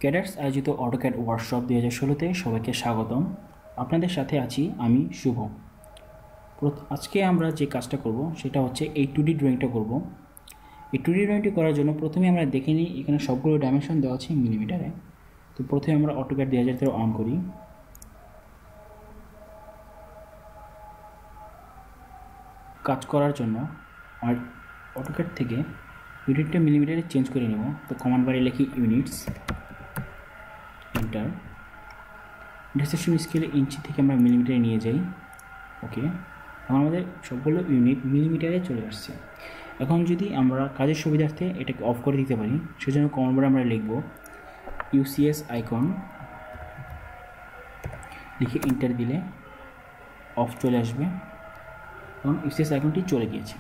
Cadres আয়োজিত AutoCAD workshop 2016-তে সবাইকে স্বাগতম। আপনাদের সাথে আছি আমি শুভ। আজকে আমরা যে কাজটা করব সেটা হচ্ছে এই 2D ড্রয়িংটা করব। এই 2D ড্রয়িংটি করার জন্য প্রথমে আমরা দেখে নিই এখানে সবগুলো ডাইমেনশন দেওয়া আছে মিলিমিটারে। তো প্রথমে আমরা অটোক্যাড 2013 অন করি। কাজ করার জন্য আর অটোক্যাড থেকে ইউনিটটা মিলিমিটারে চেঞ্জ করে নেব। তো কমান্ড বারে লিখি ইউনিটস, এন্টার। ডিসেকশন স্কেলে ইঞ্চি থেকে আমরা মিলিমিটারে নিয়ে যাই। ওকে, এখন আমাদের সবগুলো ইউনিট মিলিমিটারে চলে আসছে। এখন যদি আমরা কাজের সুবিধার্থে এটাকে অফ করে দিতে পারি, সেজন্য কমান্ড বারে আমরা লিখব ইউসিএস আইকন, লিখে এন্টার দিলে অফ চলে আসবে। এখন ইউসিএস আইকনটি চলে গিয়েছে।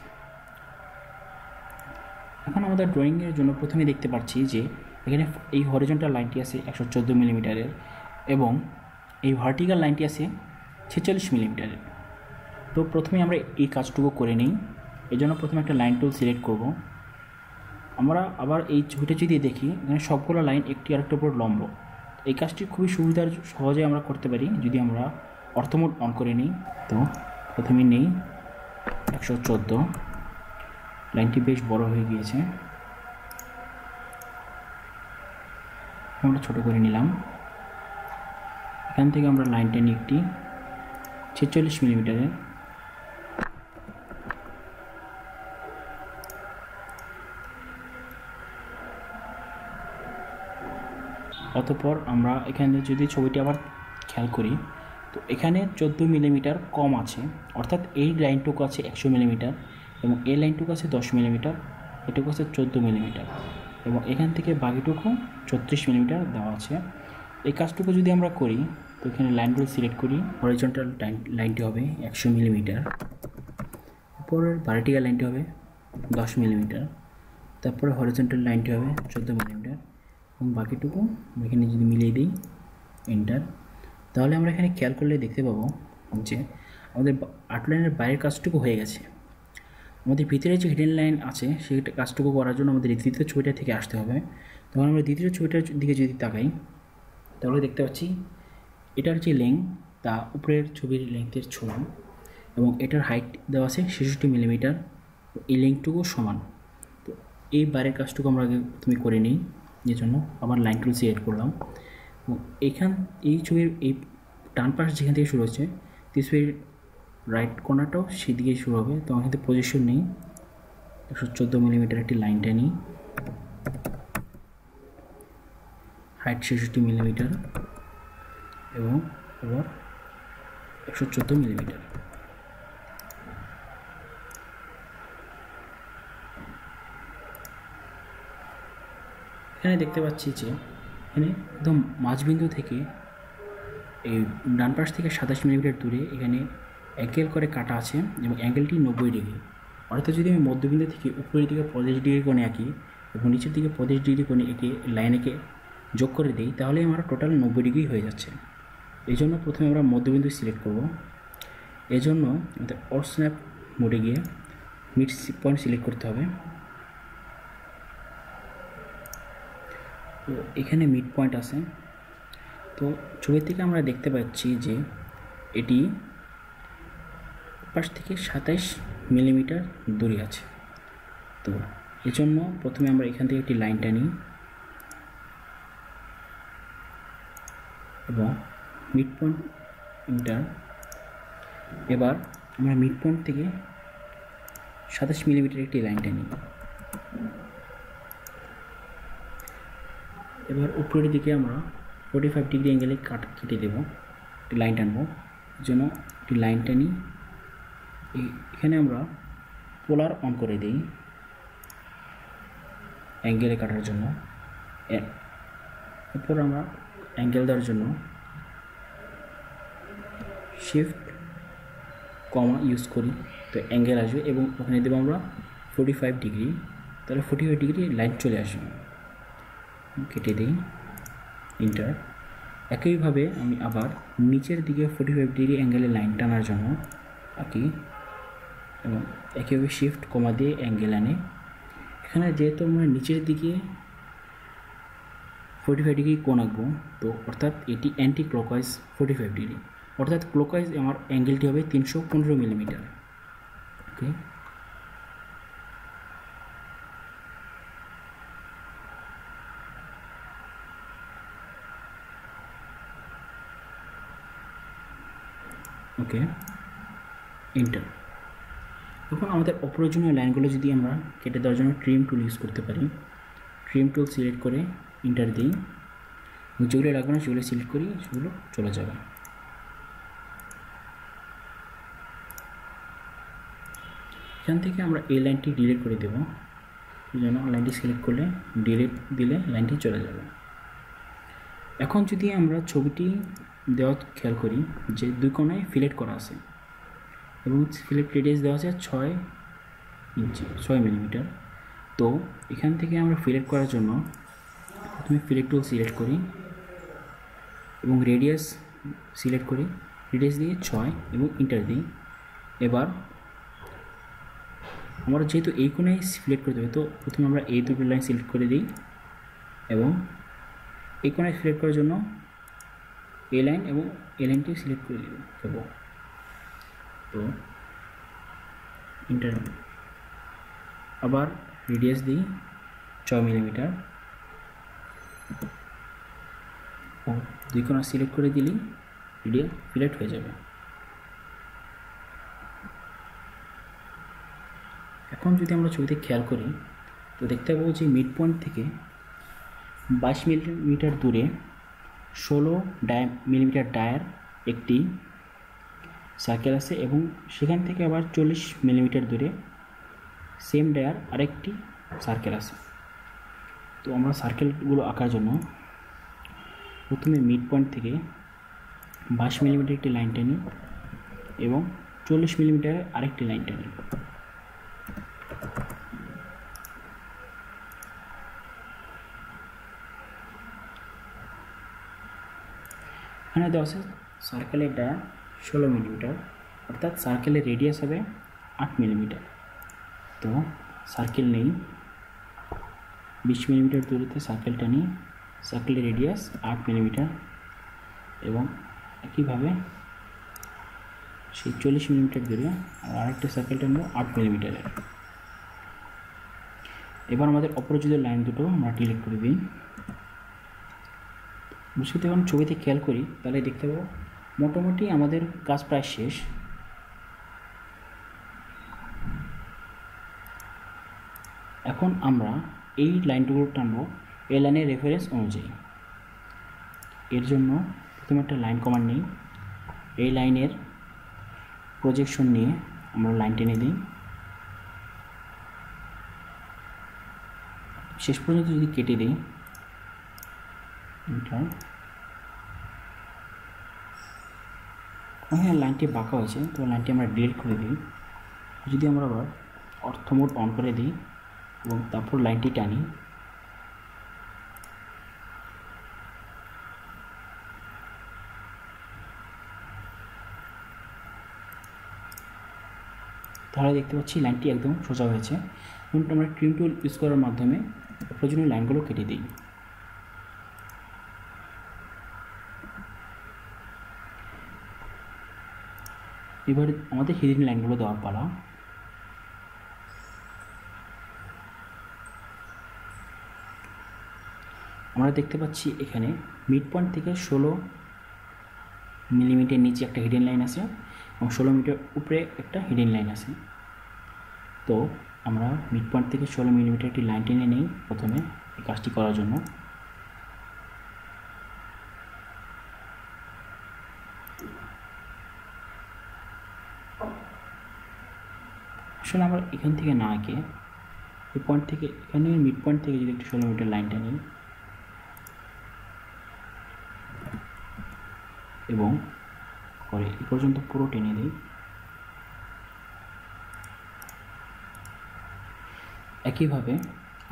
এখন আমাদের ড্রয়িংয়ের জন্য প্রথমে দেখতে পাচ্ছি যে এখানে এই হরিজন্টাল লাইনটি আছে 114 মিলিমিটারের এবং এই ভার্টিক্যাল লাইনটি আছে 46 মিলিমিটারের। তো প্রথমে আমরা এই কাজটুকু করে নিই। এই জন্য প্রথমে একটা লাইন টুল সিলেক্ট করব। আমরা আবার এই ছবিটা যদি দেখি, এখানে সবগুলো লাইন একটি আরেকটার উপর লম্ব। এই কাজটি খুবই সহজে আমরা করতে পারি যদি আমরা অর্থ মোড অন করে নিই। তো প্রথমে নেই 114, লাইনটি বেশ বড় হয়ে গিয়েছে, আমরা ছোট করে নিলাম। এখান থেকে আমরা লাইনটা নিই একটি 46 মিলিমিটারের। অতঃপর আমরা এখানে যদি ছবিটি আবার খেয়াল করি, তো এখানে 14 মিলিমিটার কম আছে, অর্থাৎ এই লাইনটুকু আছে 100 মিলিমিটার এবং এই লাইনটুকু আছে 10 মিলিমিটার, এটুকু আছে 14 মিলিমিটার এবং এখান থেকে বাকিটুকু 34 মিলিমিটার দেওয়া আছে। এই কাজটুকু যদি আমরা করি, তো এখানে লাইনগুলো সিলেক্ট করি। হরিজন্টাল লাইনটি হবে 100 মিলিমিটার, উপরের ভার্টিক্যাল লাইনটি হবে 10 মিলিমিটার, তারপরে হরিজন্টাল লাইনটি হবে 14 মিলিমিটার এবং বাকিটুকু এখানে যদি মিলিয়ে দিই এন্টার, তাহলে আমরা এখানে খেয়াল করলে দেখতে পাবো যে আমাদের আউটলাইনের বাইরের কাজটুকু হয়ে গেছে। আমাদের ভিতরে যে হিডেন লাইন আছে সেটা কাজটুকু করার জন্য আমাদের দ্বিতীয় ছবিটা থেকে আসতে হবে। তখন আমরা দ্বিতীয় ছবিটার দিকে যদি তাকাই, তাহলে দেখতে পাচ্ছি এটার যে লেন্থ তা উপরের ছবির লেন্থের সমান এবং এটার হাইট দেওয়া আছে 66 মিলিমিটার, এই লেন্থটুকু সমান। তো এই বাইরের কাজটুকু আমরা আগে প্রথমে করে নিই। এর জন্য আবার লাইন টুল সিলেক্ট করলাম এবং এই ছবির এই ডান পাশ যেখান থেকে শুরু হচ্ছে, ছবির রাইট কর্নারটাও সেদিকে শুরু হবে। তো আমার কিন্তু পজিশন নেই, 114 মিলিমিটার একটি লাইনটা নিই, হাইট 66 মিলিমিটার এবং আবার 114 মিলিমিটার। এখানে দেখতে পাচ্ছি যে এখানে একদম মাঝবিন্দু থেকে এই ডান পাশ থেকে 27 মিলিমিটার দূরে এখানে অ্যাঙ্গেল করে কাটা আছে এবং অ্যাঙ্গেলটি 90 ডিগ্রি। অর্থাৎ যদি আমি মধ্যবিন্দু থেকে উপরের দিকে 35 ডিগ্রি কোণে আঁকি এবং নিচের দিকে 35 ডিগ্রি কোণে এঁকে লাইনকে যোগ করে দিই, তাহলে আমার টোটাল 90 ডিগ্রি হয়ে যাচ্ছে। এই জন্য প্রথমে আমরা মধ্যবিন্দু সিলেক্ট করব। এই জন্য আমাদের অর স্ন্যাপ মোডে গিয়ে মিড পয়েন্ট সিলেক্ট করতে হবে। তো এখানে মিড পয়েন্ট আছে। তো ছবি থেকে আমরা দেখতে পাচ্ছি যে এটি পাশ থেকে 27 মিলিমিটার দূরে আছে। তো এই জন্য প্রথমে আমরা এখান থেকে একটি লাইন টানি এবং মিড পয়েন্ট এন্টার। এবার আমরা মিড পয়েন্ট থেকে 27 মিলিমিটার একটি লাইন টানি। এবার উপরের দিকে আমরা 45 ডিগ্রি অ্যাঙ্গেলে কেটে দেব, একটি লাইন টানবো। এর জন্য একটি লাইন টানি, এখানে আমরা পোলার অন করে দিই অ্যাঙ্গেলে কাটার জন্য। এরপর আমরা অ্যাঙ্গেল দেওয়ার জন্য শিফট কমা ইউজ করি, তো অ্যাঙ্গেল আসবে এবং ওখানে দেবো আমরা 45 ডিগ্রি, তাহলে 45 ডিগ্রি লাইন চলে আসবে। কেটে দিই এন্টার। একইভাবে আমি আবার নিচের দিকে 45 ডিগ্রি অ্যাঙ্গেলে লাইন টানার জন্য আঁকি এবং একইভাবে শিফট কমা দিয়ে অ্যাঙ্গেল আনে। এখানে যেহেতু আমরা নিচের দিকে 45 ডিগ্রি কোণ আঁকবো। তো অর্থাৎ এটি অ্যান্টি ক্লকওয়াইজ 45 ডিগ্রি, অর্থাৎ ক্লকওয়াইজ আমার অ্যাঙ্গেলটি হবে 315 মিলিমিটার। ওকে, ওকে, এন্টার। এখন আমাদের অপ্রয়োজনীয় লাইনগুলো যদি আমরা কেটে দেওয়ার জন্য ট্রিম টুল ইউজ করতে পারি। ট্রিম টুল সিলেক্ট করে এন্টার দিই, যেগুলো রাখবো না সেগুলো সিলেক্ট করি, সেগুলো চলে যাবে। এখান থেকে আমরা এই লাইনটি ডিলিট করে দেবো, এই জন্য লাইনটি সিলেক্ট করলে ডিলিট দিলে লাইনটি চলে যাবে। এখন যদি আমরা ছবিটি দেওয়া খেয়াল করি যে দুই কোণায় ফিলেট করা আছে এবং ফিলেট রেডিয়াস দেওয়া আছে 6 ইঞ্চি, 6 মিলিমিটার। তো এখান থেকে আমরা ফিলেট করার জন্য প্রথমে ফিলেট টুল সিলেক্ট করি এবং রেডিয়াস সিলেক্ট করি, রেডিয়াস দিয়ে 6 এবং এন্টার দিই। এবার আমরা যেহেতু এই কোণায় সিলেক্ট করতে হবে, তো প্রথমে আমরা এই দুটো লাইন সিলেক্ট করে দিই এবং এই কোণায় সিলেক্ট করার জন্য এই লাইন এবং এই লাইনটি সিলেক্ট করে দেবো। তো এন্টার, আবার রেডিয়াস দিই 6 মিলিমিটার ও দুই কোণা সিলেক্ট করে দিলেই রেডিয়াস ফিলেট হয়ে যাবে। এখন যদি আমরা ছবিতে খেয়াল করি তো দেখতে পাবো যে মিড পয়েন্ট থেকে 22 মিলিমিটার দূরে 16 মিলিমিটার ডায়ার একটি সার্কেল আছে এবং সেখান থেকে আবার 40 মিলিমিটার দূরে সেম ডায়ার আরেকটি সার্কেল আছে। তো আমরা সার্কেলগুলো আঁকার জন্য প্রথমে মিড পয়েন্ট থেকে 22 মিলিমিটার একটি লাইন টানি এবং 40 মিলিমিটারের আরেকটি লাইন টানি। এখানে দেওয়া আছে সার্কেলের ডায়া 16 মিলিমিটার, অর্থাৎ সার্কেলের রেডিয়াস হবে 8 মিলিমিটার। তো সার্কেল নেই, 20 মিলিমিটার দূরত্বে সার্কেলটা নিই, সার্কেলের রেডিয়াস 8 মিলিমিটার এবং একইভাবে সেই 40 মিলিমিটার দূরে আরেকটা সার্কেলটা নেব 8 মিলিমিটারের। এবার আমাদের অপরিচিত লাইন দুটো আমরা ডিলিট করে দিই। যদি এখন ছবিতে খেয়াল করি তাহলে দেখতে পাবো মোটামুটি আমাদের কাজ প্রায় শেষ। এখন আমরা এই লাইনটুকু টানবো এই লাইনের রেফারেন্স অনুযায়ী। এর জন্য প্রথমে একটা লাইন কমান্ড নিই, এই লাইনের প্রজেকশন নিয়ে আমরা লাইন টেনে দিই। শেষ পর্যন্ত যদি কেটে দিই, হ্যাঁ লাইনটি বাঁকা হয়েছে, তো লাইনটি আমরা ডিলিট করে দিই। যদি আমরা আবার অর্থ মোড অন করে দিই এবং তারপর লাইনটি টানি, তাহলে দেখতে পাচ্ছি লাইনটি একদম সোজা হয়েছে। এবং আমরা ট্রিম টুল ইউজ করার মাধ্যমে প্রয়োজনীয় লাইনগুলো কেটে দিই। এবার আমাদের হিডেন লাইনগুলো দেওয়ার পালা। আমরা দেখতে পাচ্ছি এখানে মিড পয়েন্ট থেকে 16 মিলিমিটার নিচে একটা হিডেন লাইন আছে এবং 16 মিটার উপরে একটা হিডেন লাইন আছে। তো আমরা মিড পয়েন্ট থেকে 16 মিলিমিটার একটি লাইন টেনে নিই প্রথমে এই কাজটি করার জন্য। আসলে আমরা এখান থেকে না এঁকে এই পয়েন্ট থেকে, এখানে মিড পয়েন্ট থেকে যদি একটু 16 মিটার লাইনটা নিই এবং করে এই পর্যন্ত পুরো টেনে দিই, একইভাবে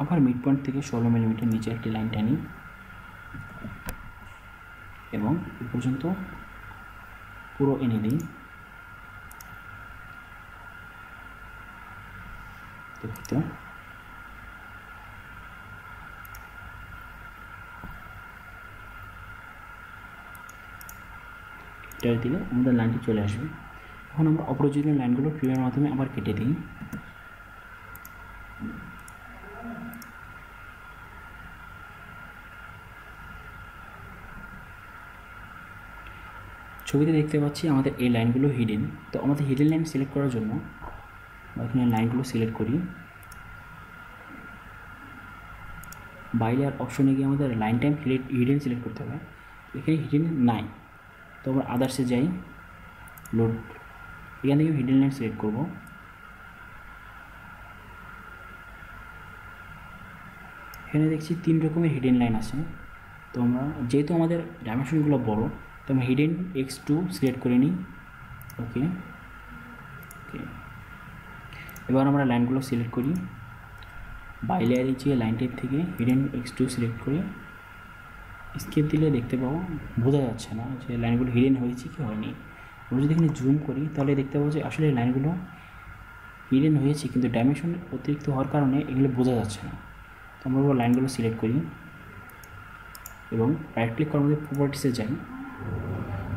আবার মিড পয়েন্ট থেকে 16 মিলিমিটার নিচে একটি লাইন টানি এবং এই পর্যন্ত পুরো এনে দিই। দুঃখিত, এন্টার দিলে আমাদের লাইনটি চলে আসবে। এখন আমরা অপ্রয়োজনীয় লাইনগুলো ট্রিমের মাধ্যমে আবার কেটে দিই। ছবিতে দেখতে পাচ্ছি আমাদের এই লাইনগুলো হিডেন। তো আমাদের হিডেন লাইন সিলেক্ট করার জন্য এখানে লাইনগুলো সিলেক্ট করি, বাইলার অপশনে গিয়ে আমাদের লাইন টাইম হিডেন সিলেক্ট করতে হবে। এখানে হিডেন নাই, তো আমরা আদার্সে যাই, লোড, এখান থেকে হিডেন লাইন সিলেক্ট করব। এখানে দেখছি 3 রকমের হিডেন লাইন আছে। তো আমরা যেহেতু আমাদের ডাইমেনশনগুলো বড়, তো আমরা হিডেন x2 সিলেক্ট করে নিই। ওকে ওকে, এবার আমরা লাইনগুলো সিলেক্ট করি, বাইলারে যে লাইন টাইপ থেকে হিডেন x2 সিলেক্ট করে স্কেপ দিলে দেখতে পাবো, বোঝা যাচ্ছে না যে লাইনগুলো হিডেন হয়েছে কি হয়নি। আমরা যদি এখানে জুম করি তাহলে দেখতে পাবো যে আসলে লাইনগুলো হিডেন হয়েছে, কিন্তু ডাইমেনশন অতিরিক্ত হওয়ার কারণে এগুলো বোঝা যাচ্ছে না। তো আমরা লাইনগুলো সিলেক্ট করি এবং রাইট ক্লিক করার মধ্যে প্রপার্টিসে যাই।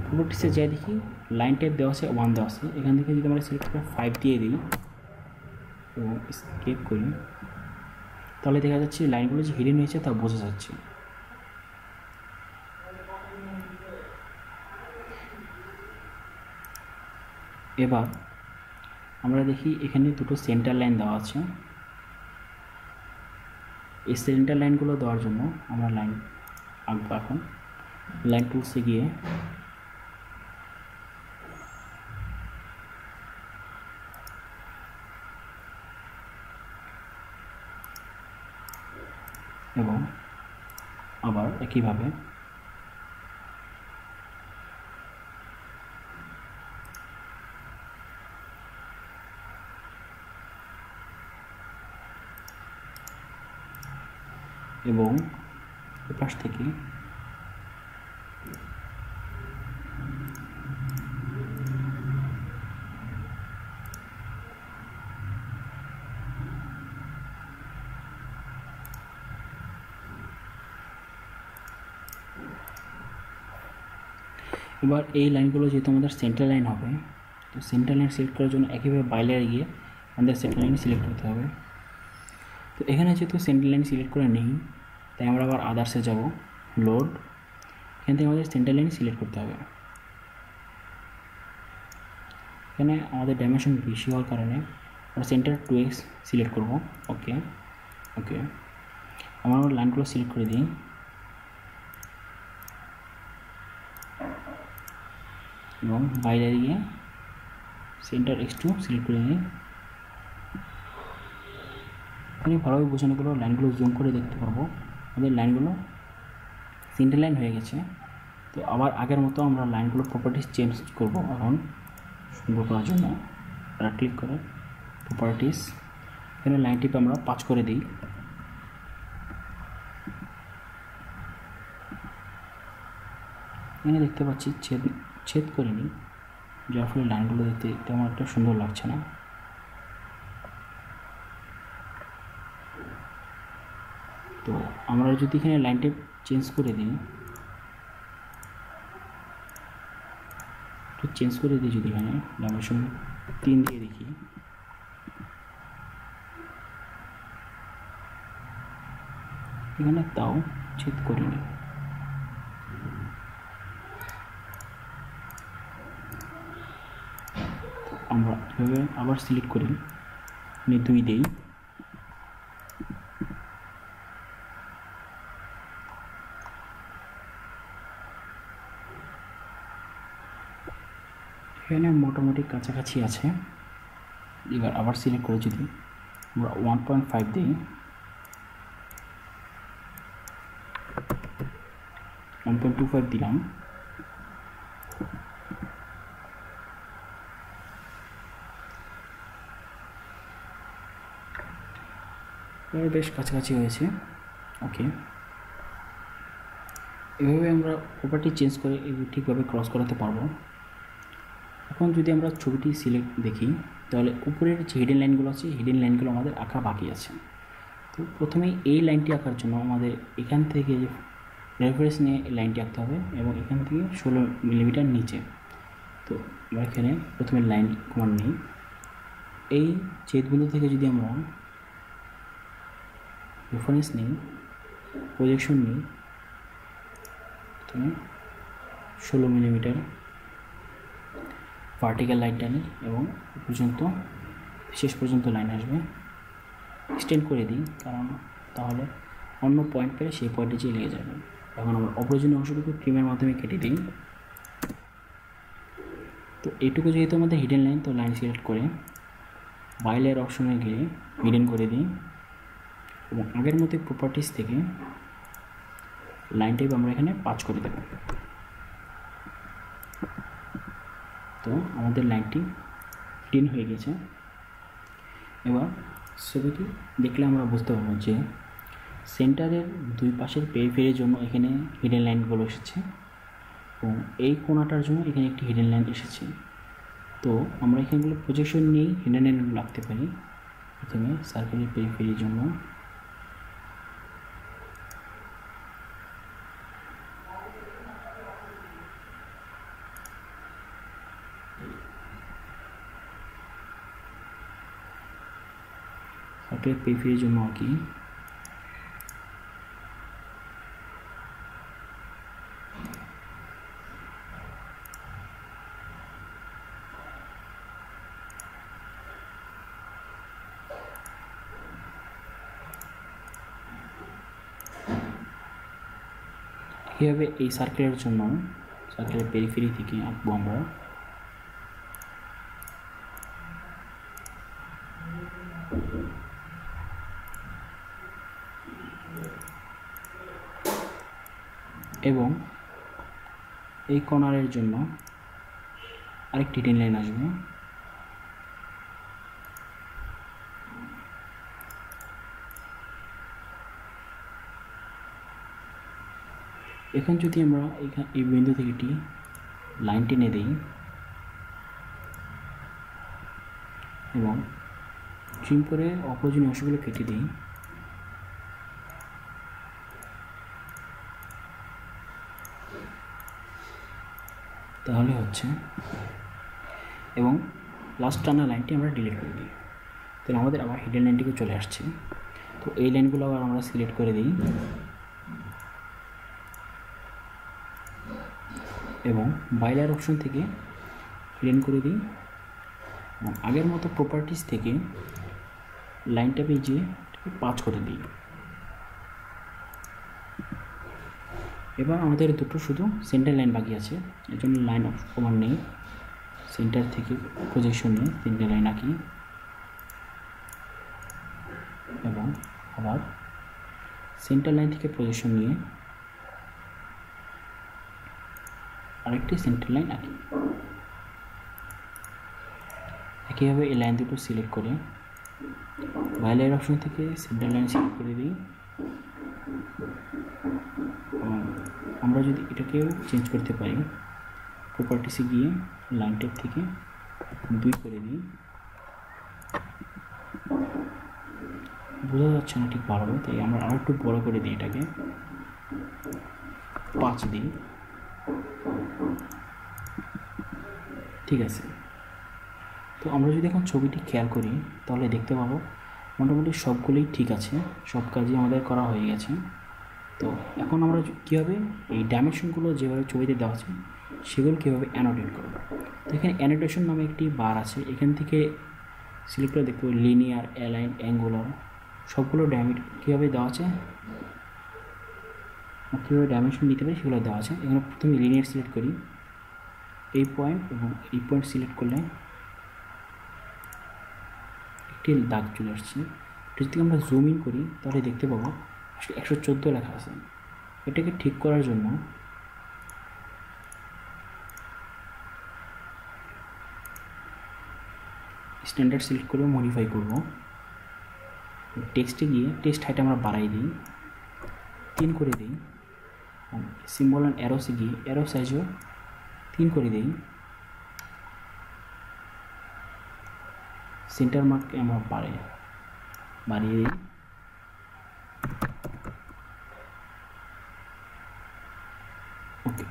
প্রপার্টিসে যাই দেখি লাইন টাইপ দেওয়া আছে 1 দেওয়া আছে। এখান থেকে যদি আমরা সিলেক্ট করে 5 দিয়ে দিই এবং স্কেপ করি, তাহলে দেখা যাচ্ছে লাইনগুলো যে হিডেন হয়েছে তা বোঝা যাচ্ছে। এবার আমরা দেখি এখানে দুটো সেন্টার লাইন দেওয়া আছে। এই সেন্টার লাইনগুলো দেওয়ার জন্য আমরা লাইন আঁকবো। এখন লাইন টুলসে গিয়ে এবং আবার একইভাবে এবং এপাশ থেকে এবার এই লাইনগুলো যেহেতু আমাদের সেন্টার লাইন হবে, তো সেন্টার লাইন সিলেক্ট করার জন্য একইভাবে বাইলারে গিয়ে আমাদের সেন্টার লাইন সিলেক্ট করতে হবে। তো এখানে যেহেতু সেন্টার লাইন সিলেক্ট করে নেই, তাই আমরা আবার আদার্সে যাব, লোড, এখান থেকে আমাদের সেন্টার লাইন সিলেক্ট করতে হবে। এখানে আমাদের ডাইমেনশন বেশি হওয়ার কারণে আমরা সেন্টার 2x সিলেক্ট করব। ওকে ওকে, আমরা লাইনগুলো সিলেক্ট করে দিই এবং বাইরে গিয়ে সেন্টার x2 সিলেক্ট করে দিই। এখানে ভালোভাবে বোঝানো গেলো, লাইনগুলো জুম করে দেখতে পারবো আমাদের লাইনগুলো সেন্টার লাইন হয়ে গেছে। তো আবার আগের মতো আমরা লাইনগুলো প্রপার্টিস চেঞ্জ করব। এখন সুন্দর করার জন্য রাইট ক্লিক করে প্রপার্টিস, এখানে লাইন টিপে আমরা 5 করে দিই। এখানে দেখতে পাচ্ছি ছেদ করে নিই, যার ফলে লাইনগুলো দেখতে তেমন একটা সুন্দর লাগছে না। তো আমরা যদি এখানে লাইন টিপ চেঞ্জ করে দিই, যদি এখানে ডাইমেনশন 3 দিয়ে দেখি, এখানে তাও ছেদ করিনি। আমরা এভাবে আবার সিলেক্ট করি, 2 দেই, এখানে মোটামুটি কাছাকাছি আছে। এবার আবার সিলেক্ট করে যদি আমরা 1.5 দিই, 1.25 দিলাম, বেশ কাছাকাছি হয়েছে। ওকে, এভাবে আমরা প্রপার্টি চেঞ্জ করে ঠিকভাবে ক্রস করাতে পারবো। এখন যদি আমরা ছবিটি সিলেক্ট দেখি, তাহলে উপরের যে হিডেন লাইনগুলো আছে, হিডেন লাইনগুলো আমাদের আঁকা বাকি আছে। তো প্রথমেই এই লাইনটি আঁকার জন্য আমাদের এখান থেকে যে রেফারেন্স নিয়ে এই লাইনটি আঁকতে হবে এবং এখান থেকে 16 মিলিমিটার নিচে। তো আমরা এখানে প্রথমে লাইন কমান্ড নিই। এই ছেদবিন্দু থেকে যদি আমরা রেফারেন্স নিই, প্রজেকশন নিই, প্রথমে 16 মিলিমিটার ভার্টিক্যাল লাইন টানি এবং পর্যন্ত শেষ পর্যন্ত লাইন আসবে, এক্সটেন্ড করে দিই, কারণ তাহলে অন্য পয়েন্ট পেলে সেই পয়েন্টে যেয়ে লেগে যাবে। এখন আমরা অপ্রয়োজনীয় অংশটুকু ট্রিমের মাধ্যমে কেটে দিই। তো এইটুকু যেহেতু আমাদের হিডেন লাইন, তো লাইন সিলেক্ট করে বাইলের অপশনে গিয়ে হিডেন করে দিই এবং আগের মতো প্রপার্টিস থেকে লাইন টাইপ আমরা এখানে 5 করে দেব। তো আমাদের লাইনটি হিডেন হয়ে গেছে। এবার ছবিটি দেখলে আমরা বুঝতে পারবো যে সেন্টারের দুই পাশের পেরিফেরির জন্য এখানে হিডেন লাইনগুলো এসেছে এবং এই কোণাটার জন্য এখানে একটি হিডেন লাইন এসেছে। তো আমরা এখানগুলো প্রজেকশন নিয়েই হিডেন লাইনগুলো আঁকতে পারি। প্রথমে সার্কেলের পেরিফেরির জন্য আঁকি। কীভাবে এই সার্কেলের জন্য সার্কেলের পেরিফেরি থেকে আঁকবো আমরা। এবং এই কর্নারের জন্য আরেকটি হিডেন লাইন আসবে। এখন যদি আমরা এই বিন্দু থেকে একটি লাইন টেনে দিই এবং ট্রিম করে অপ্রয়োজনীয় অংশগুলো কেটে দিই, তাহলে হচ্ছে। এবং লাস্ট টানা লাইনটি আমরা ডিলিট করে দিই, তাহলে আমাদের আবার হিডেন লাইনটিকে চলে আসছে। তো এই লাইনগুলো আবার আমরা সিলেক্ট করে দিই এবং বাইলার অপশন থেকে হিডেন করে দিই এবং আগের মতো প্রপার্টিস থেকে লাইনটা পেয়ে 5 করে দিই। এবার আমাদের দুটো শুধু সেন্টার লাইন বাকি আছে, এর জন্য লাইন কমান্ড নেই, সেন্টার থেকে প্রজেকশন নিয়ে সেন্টার লাইন আঁকি এবং আবার সেন্টার লাইন থেকে প্রজেকশন নিয়ে আরেকটি সেন্টার লাইন আঁকি। একইভাবে এই লাইন দুটো সিলেক্ট করে বাইলের অপশন থেকে সেন্টার লাইন সিলেক্ট করে দিই। আমরা যদি এটাকেও চেঞ্জ করতে পারি, প্রপার্টিসে গিয়ে লাইন টাইপ থেকে 2 করে দিই। বোঝা যাচ্ছে না ঠিক ভালোভাবে, তাই আমরা আর একটু বড় করে দিই, এটাকে 5 দিই। ঠিক আছে। তো আমরা যদি এখন ছবিটি খেয়াল করি তাহলে দেখতে পাবো মোটামুটি সবগুলোই ঠিক আছে, সব কাজই আমাদের করা হয়ে গেছে। তো এখন আমরা কীভাবে এই ডাইমেনশনগুলো যেভাবে ছবিতে দেওয়া আছে সেগুলো কীভাবে অ্যানোটেট করব। তো এখানে অ্যানোটেশন নামে একটি বার আছে, এখান থেকে সিলেক্ট করে দেখতে পাবো লিনিয়ার, অ্যালাইন, অ্যাঙ্গুলার, সবগুলো কীভাবে দেওয়া আছে, কীভাবে ডাইমেনশন দিতে পারি সেগুলো দেওয়া আছে। এখানে প্রথমে লিনিয়ার সিলেক্ট করি, এই পয়েন্ট এবং এই পয়েন্ট সিলেক্ট করলে একটি দাগ চলে আসছে। যদি আমরা জুম ইন করি তাহলে দেখতে পাবো 114 লেখা আছে। এটাকে ঠিক করার জন্য স্ট্যান্ডার্ড সিলেক্ট করে মডিফাই করব। টেক্সটে গিয়ে টেক্সট হাইট আমরা বাড়াই দিই, 3 করে দিই। সিম্বল অ্যান্ড অ্যারোসে গিয়ে অ্যারো সাইজও 3 করে দিই। সেন্টার মার্ককে আমরা বাড়িয়ে দিই। ওকে,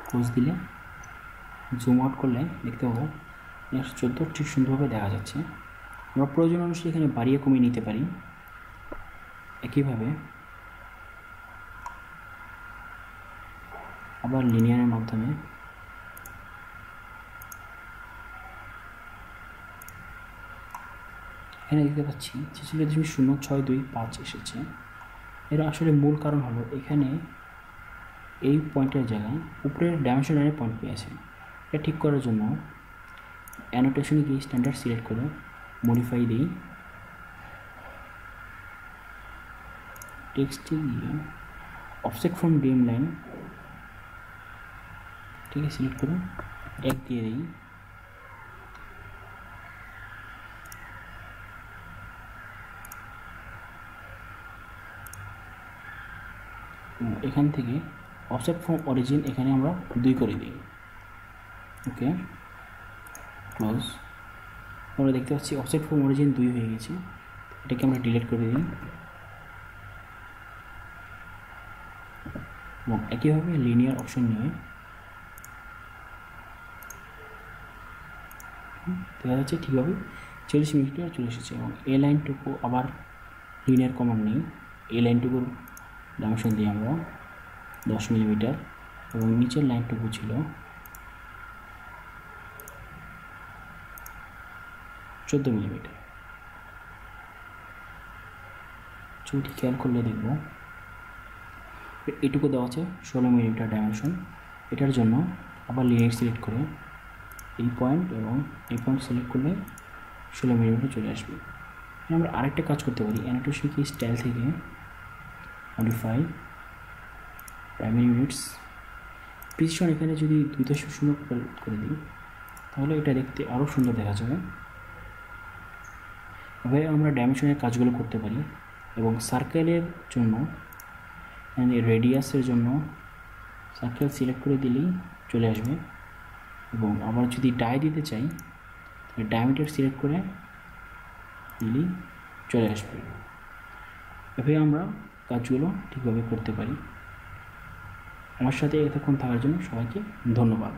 ক্লোজ দিলে জুম আউট করলে দেখতে পাবো 114 ঠিক সুন্দরভাবে দেখা যাচ্ছে। আমরা প্রয়োজন অনুসারে এখানে বাড়িয়ে কমিয়ে নিতে পারি। একইভাবে আবার লিনিয়ারের মাধ্যমে এখানে দেখতে পাচ্ছি 46.0625 এসেছে। এর আসলে মূল কারণ হলো এখানে এই পয়েন্টের জায়গায় উপরের ডাইমেনশন লাইনের পয়েন্ট পেয়েছে। এটা ঠিক করার জন্য অ্যানোটেশনে গিয়ে স্ট্যান্ডার্ড সিলেক্ট করে মডিফাই দিই, টেক্সটে গিয়ে অফসেট ফ্রম ডিএম লাইন, ঠিক আছে, সিলেক্ট করে 1 দিয়ে দিই। এখান থেকে অফসেট ফ্রম অরিজিন এখানে আমরা 2 করে দিই। ওকে, ক্লোজ। আমরা দেখতে পাচ্ছি অফসেট ফ্রম অরিজিন 2 হয়ে গেছে। এটাকে আমরা ডিলিট করে দিই এবং একইভাবে লিনিয়ার অপশন নিয়ে দেখা যাচ্ছে ঠিকভাবে 40 মিলিমিটার চলে এসেছে। এবং এই লাইনটুকু আবার লিনিয়ার কমান্ড নেই, এই লাইনটুকুর ডাইমেনশন দিই আমরা 10 মিলিমিটার এবং নিচের লাইনটুকু ছিল 14 মিলিমিটার। ছবিটি খেয়াল করলে দেখব এটুকু দেওয়া আছে 16 মিলিমিটার ডাইমেনশন। এটার জন্য আবার লিনিয়ার সিলেক্ট করে এই পয়েন্ট এবং এই পয়েন্ট সিলেক্ট করলে 16 মিলিমিটার চলে আসবে। আমরা আরেকটা কাজ করতে পারি, অ্যানোটেশন কি স্টাইল থেকে মডিফাই প্রাইমারি ইউনিটস প্রিসিশন এখানে যদি 2.0 করে দিই তাহলে এটা দেখতে আরও সুন্দর দেখা যাবে। এভাবে আমরা ডাইমেনশনের কাজগুলো করতে পারি। এবং সার্কেলের জন্য রেডিয়াসের জন্য সার্কেল সিলেক্ট করে দিলেই চলে আসবে। এবং আবার যদি ডাই দিতে চাই ডায়ামিটার সিলেক্ট করে দিলেই চলে আসবে। এভাবে আমরা কাজগুলো ঠিকভাবে করতে পারি। আমার সাথে এতক্ষণ থাকার জন্য সবাইকে ধন্যবাদ।